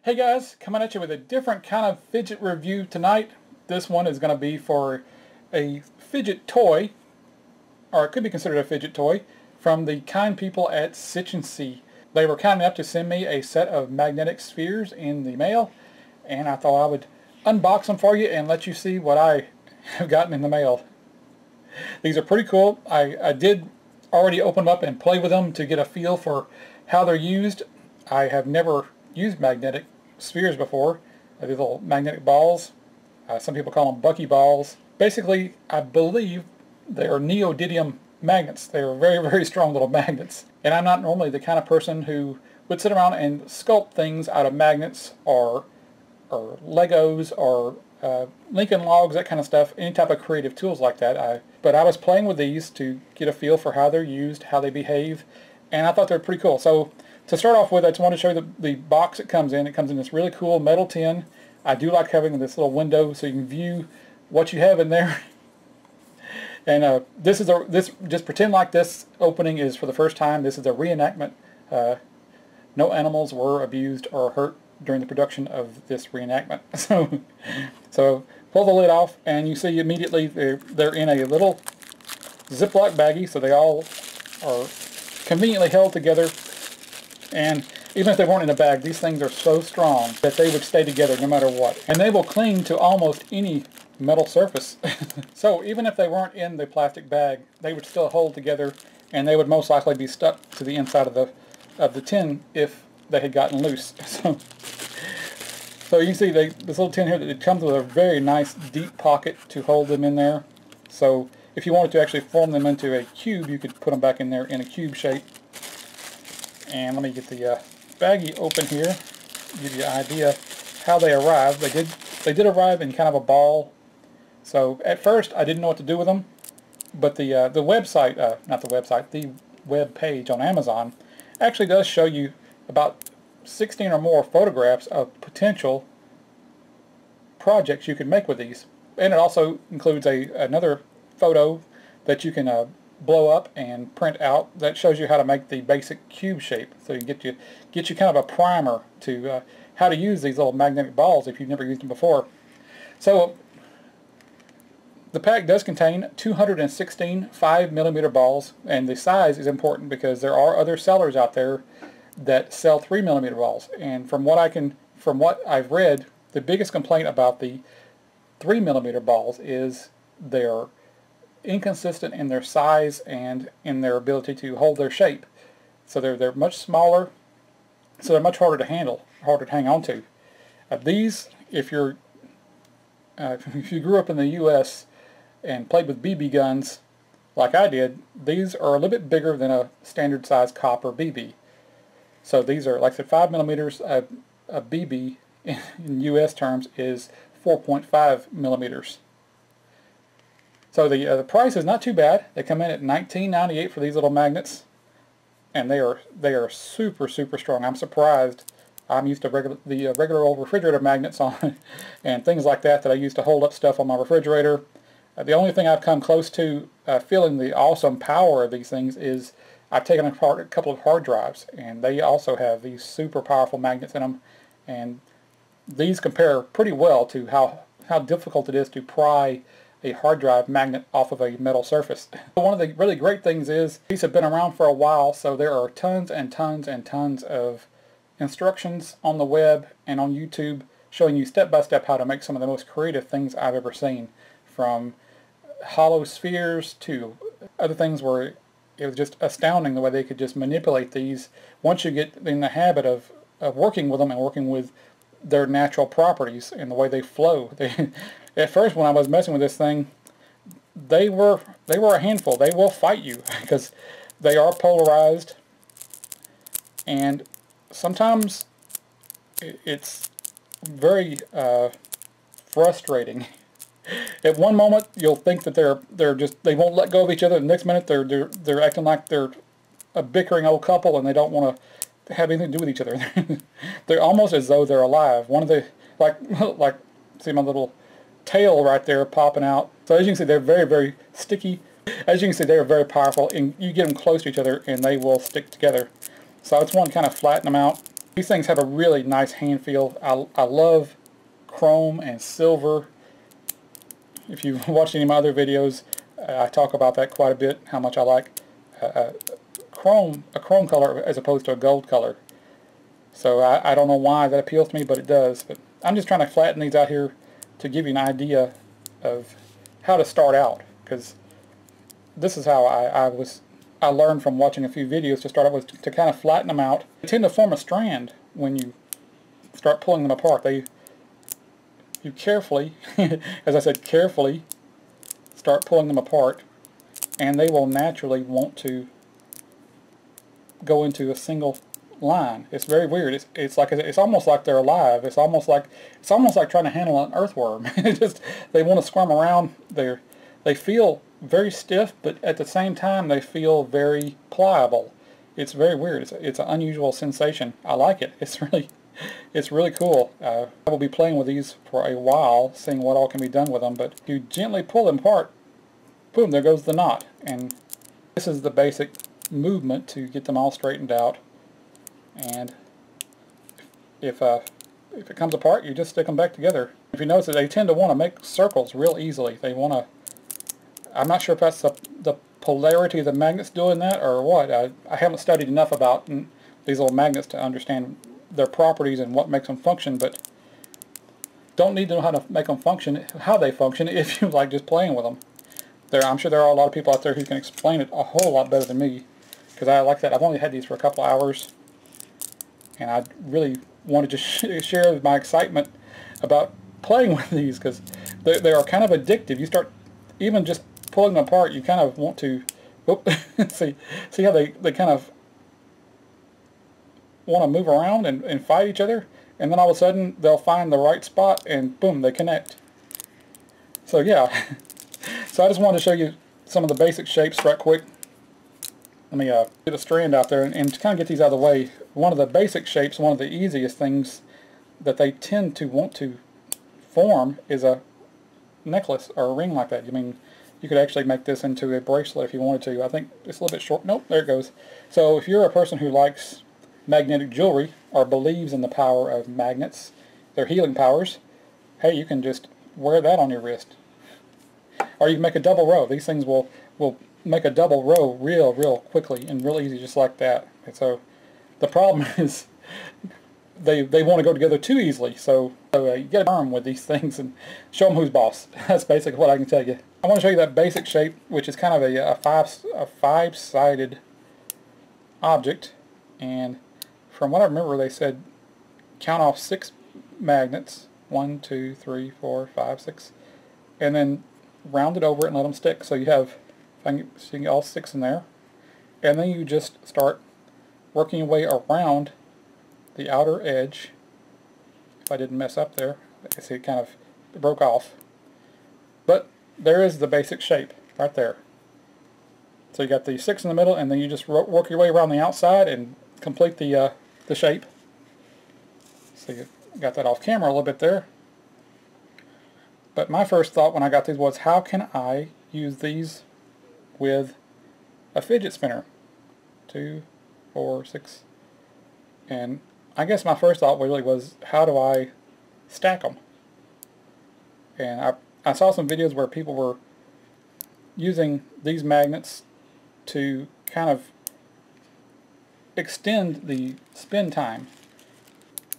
Hey guys, coming at you with a different kind of fidget review tonight. This one is going to be for a fidget toy, or it could be considered a fidget toy, from the kind people at Fidget. They were kind enough to send me a set of magnetic spheres in the mail, and I thought I would unbox them for you and let you see what I have gotten in the mail. These are pretty cool. I did already open them up and play with them to get a feel for how they're used. I have never used magnetic spheres before. These little magnetic balls. Some people call them bucky balls. Basically, I believe they are neodymium magnets. They are very, very strong little magnets. And I'm not normally the kind of person who would sit around and sculpt things out of magnets or Legos or Lincoln Logs, that kind of stuff, any type of creative tools like that. But I was playing with these to get a feel for how they're used, how they behave, and I thought they were pretty cool. So to start off with, I just want to show you the box it comes in. It comes in this really cool metal tin. I do like having this little window so you can view what you have in there. And just pretend like this opening is for the first time. This is a reenactment. No animals were abused or hurt during the production of this reenactment. So pull the lid off, and you see immediately they're in a little Ziploc baggie, so they all are conveniently held together. And even if they weren't in a bag, these things are so strong that they would stay together no matter what. And they will cling to almost any metal surface. So even if they weren't in the plastic bag, they would still hold together, and they would most likely be stuck to the inside of the tin if they had gotten loose. So you can see this little tin here, that it comes with a very nice deep pocket to hold them in there. So if you wanted to actually form them into a cube, you could put them back in there in a cube shape. And let me get the baggie open here, give you an idea how they arrived. They did arrive in kind of a ball. So at first I didn't know what to do with them, but the website, the web page on Amazon actually does show you about 16 or more photographs of potential projects you can make with these. And it also includes another photo that you can blow up and print out that shows you how to make the basic cube shape. So you get you kind of a primer to how to use these little magnetic balls if you've never used them before. So the pack does contain 216 5mm balls, and the size is important because there are other sellers out there that sell 3mm balls. And from what I've read, the biggest complaint about the 3mm balls is they're inconsistent in their size and in their ability to hold their shape. So they're much smaller, so they're much harder to handle, harder to hang on to. These, if you grew up in the U.S. and played with BB guns like I did, these are a little bit bigger than a standard size copper BB. So these are, like I said, 5mm. A BB in U.S. terms is 4.5mm. So the price is not too bad. They come in at $19.98 for these little magnets, and they are super, super strong. I'm surprised. I'm used to regular old refrigerator magnets on and things like that I use to hold up stuff on my refrigerator. The only thing I've come close to feeling the awesome power of these things is I've taken apart a couple of hard drives, and they also have these super powerful magnets in them, and these compare pretty well to how difficult it is to pry a hard drive magnet off of a metal surface. One of the really great things is these have been around for a while, so there are tons and tons and tons of instructions on the web and on YouTube showing you step by step how to make some of the most creative things I've ever seen, from hollow spheres to other things where it was just astounding the way they could just manipulate these once you get in the habit of working with them and working with their natural properties and the way they flow. At first, when I was messing with this thing, they were a handful. They will fight you because they are polarized, and sometimes it's very frustrating. At one moment, you'll think that they won't let go of each other. The next minute, they're acting like they're a bickering old couple, and they don't want to have anything to do with each other. They're almost as though they're alive. One of the like see my little tail right there popping out. So as you can see, they're very, very sticky. As you can see, they are very powerful, and you get them close to each other and they will stick together. So I just want to kind of flatten them out These things have a really nice hand feel. I love chrome and silver. If you've watched any of my other videos, I talk about that quite a bit, how much I like a chrome color as opposed to a gold color. So I don't know why that appeals to me, but it does. But I'm just trying to flatten these out here to give you an idea of how to start out, because this is how I learned from watching a few videos to start out, was to kind of flatten them out. They tend to form a strand when you start pulling them apart. You carefully, as I said, carefully start pulling them apart, and they will naturally want to go into a single line. It's very weird. It's almost like they're alive. It's almost like trying to handle an earthworm. They want to squirm around. They feel very stiff, but at the same time they feel very pliable. It's very weird. It's an unusual sensation. I like it. It's really cool. I will be playing with these for a while, seeing what all can be done with them. But if you gently pull them apart, boom, there goes the knot. And this is the basic movement to get them all straightened out. And if it comes apart, you just stick them back together. If you notice that they tend to want to make circles real easily. They want to. I'm not sure if that's the polarity of the magnets doing that or what. I haven't studied enough about these little magnets to understand their properties and what makes them function, but don't need to know how to make them function, how they function, if you like just playing with them. I'm sure there are a lot of people out there who can explain it a whole lot better than me, because I like that. I've only had these for a couple hours, and I really wanted to share my excitement about playing with these, because they are kind of addictive. You start even just pulling them apart, you kind of want to see how they kind of want to move around and fight each other, and then all of a sudden they'll find the right spot and boom, they connect. So yeah, so I just wanted to show you some of the basic shapes right quick. Let me get a strand out there and to kind of get these out of the way. One of the basic shapes, one of the easiest things that they tend to want to form is a necklace or a ring like that. I mean, you could actually make this into a bracelet if you wanted to. I think it's a little bit short. Nope, there it goes. So if you're a person who likes magnetic jewelry or believes in the power of magnets, their healing powers, hey, you can just wear that on your wrist. Or you can make a double row. These things will make a double row real quickly and real easy, just like that. And so the problem is they want to go together too easily. So you get a arm with these things and show them who's boss. That's basically what I can tell you. I want to show you that basic shape, which is kind of a five-sided object. And from what I remember, they said count off 6 magnets. 1, 2, 3, 4, 5, 6. And then round it over and let them stick. So you have, so you can get all 6 in there. And then you just start working your way around the outer edge. If I didn't mess up there, I see it kind of broke off. But there is the basic shape right there. So you got the 6 in the middle, and then you just work your way around the outside and complete the shape. So you got that off camera a little bit there. But my first thought when I got these was, how can I use these with a fidget spinner? 2, 4, 6. And I guess my first thought really was, how do I stack them? And I saw some videos where people were using these magnets to kind of extend the spin time.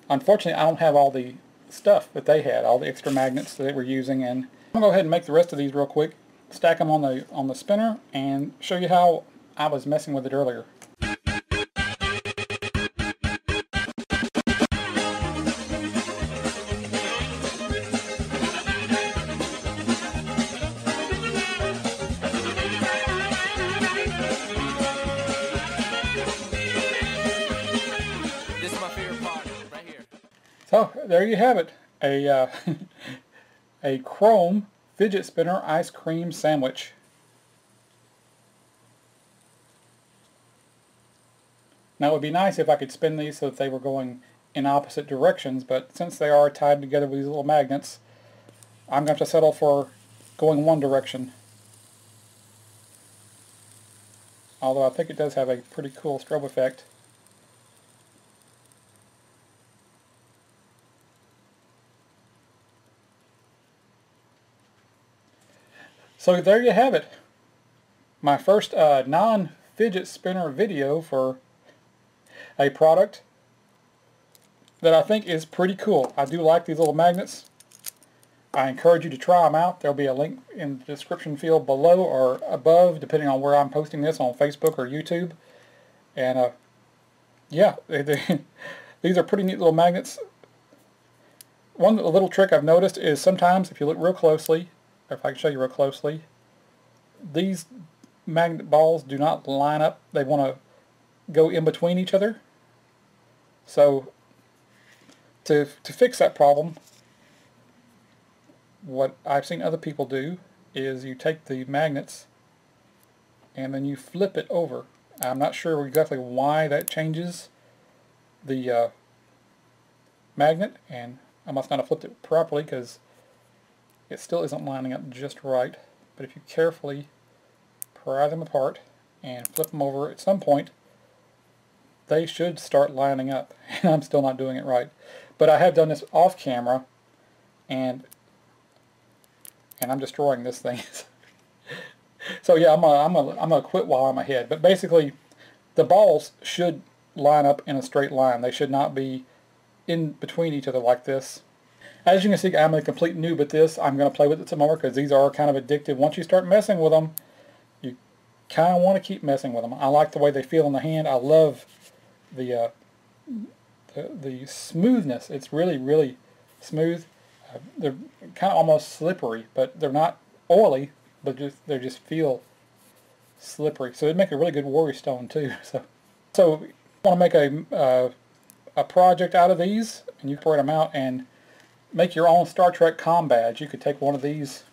Unfortunately, I don't have all the stuff that they had, all the extra magnets that they were using, and I'm going to go ahead and make the rest of these real quick, stack them on the spinner, and show you how I was messing with it earlier. So there you have it, a chrome fidget spinner ice cream sandwich. Now it would be nice if I could spin these so that they were going in opposite directions, but since they are tied together with these little magnets, I'm going to have to settle for going one direction. Although I think it does have a pretty cool strobe effect. So there you have it. My first non-fidget spinner video for a product that I think is pretty cool. I do like these little magnets. I encourage you to try them out. There'll be a link in the description field below or above, depending on where I'm posting this, on Facebook or YouTube. And yeah, these are pretty neat little magnets. One little trick I've noticed is sometimes if you look real closely, or if I can show you real closely, these magnet balls do not line up. They want to go in between each other. So to fix that problem, what I've seen other people do is you take the magnets and then you flip it over. I'm not sure exactly why that changes the magnet, and I must not have flipped it properly because it still isn't lining up just right. But if you carefully pry them apart and flip them over, at some point they should start lining up, and I'm still not doing it right. But I have done this off camera, and I'm destroying this thing. So yeah, I'm gonna quit while I'm ahead. But basically, the balls should line up in a straight line. They should not be in between each other like this. As you can see, I'm a complete noob at this. I'm going to play with it some more because these are kind of addictive. Once you start messing with them, you kind of want to keep messing with them. I like the way they feel in the hand. I love the smoothness. It's really, really smooth. They're kind of almost slippery, but they're not oily, but they just feel slippery. So it'd make a really good worry stone too. So you want to make a project out of these, and you separate them out and make your own Star Trek comm badge. You could take one of these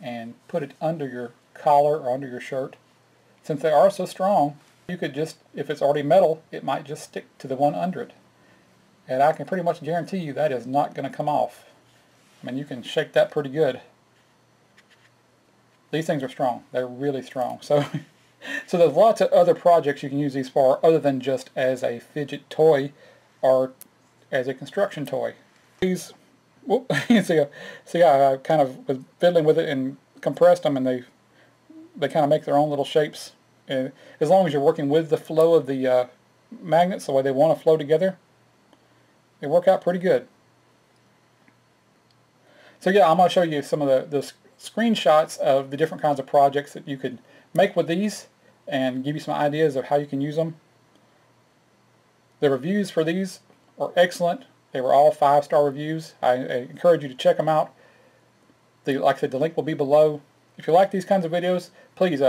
and put it under your collar or under your shirt. Since they are so strong, you could just, if it's already metal, it might just stick to the one under it. And I can pretty much guarantee you that is not going to come off. I mean, you can shake that pretty good. These things are strong. They're really strong. So there's lots of other projects you can use these for other than just as a fidget toy or as a construction toy. These, whoop, see, I kind of was fiddling with it and compressed them, and they kind of make their own little shapes. And as long as you're working with the flow of the magnets the way they want to flow together, they work out pretty good. So yeah, I'm going to show you some of the screenshots of the different kinds of projects that you could make with these and give you some ideas of how you can use them. The reviews for these are excellent. They were all 5-star reviews. I encourage you to check them out. Like I said, the link will be below. If you like these kinds of videos, please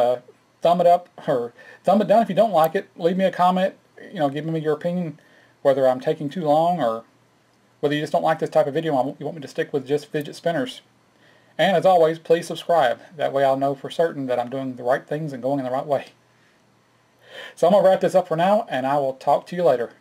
thumb it up or thumb it down if you don't like it. Leave me a comment, give me your opinion, whether I'm taking too long or whether you just don't like this type of video and you want me to stick with just fidget spinners. And as always, please subscribe. That way I'll know for certain that I'm doing the right things and going in the right way. So I'm going to wrap this up for now, and I will talk to you later.